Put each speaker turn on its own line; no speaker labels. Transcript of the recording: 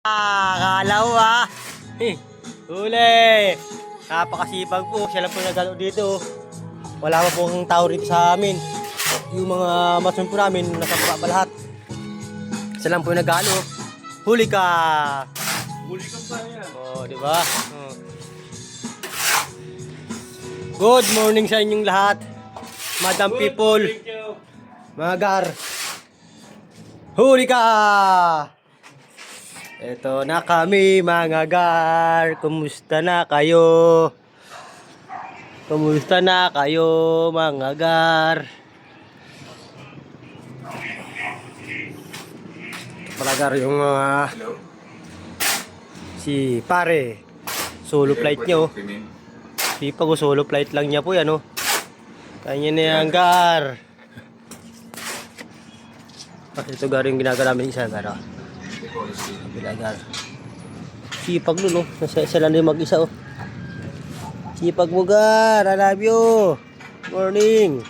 Kalaw ah. Huli. Napakasipag po. Siya lang po nagalo dito. Wala pa pong tao rito sa amin. Yung mga masun po namin, nasa baba pa lahat. Siya lang po nagalo. Huli ka.
Huli ka pa yan.
Oh, di ba? Oh. Good morning sa inyong lahat. Madam people. Mga gar. Huli ka. Ito na kami mga gar. Kumusta na kayo? Kumusta na kayo mga gar? Ito pala gar yung si pare. Solo flight nyo. Si pag solo flight lang niya po yan oh. Kanya na yan gar. Ito gar yung ginagawa namin isa gar. Bilagar. Sipag nun, oh. Nasa lang din mag-isa, oh. Sipag mo, gar. I love you. Morning.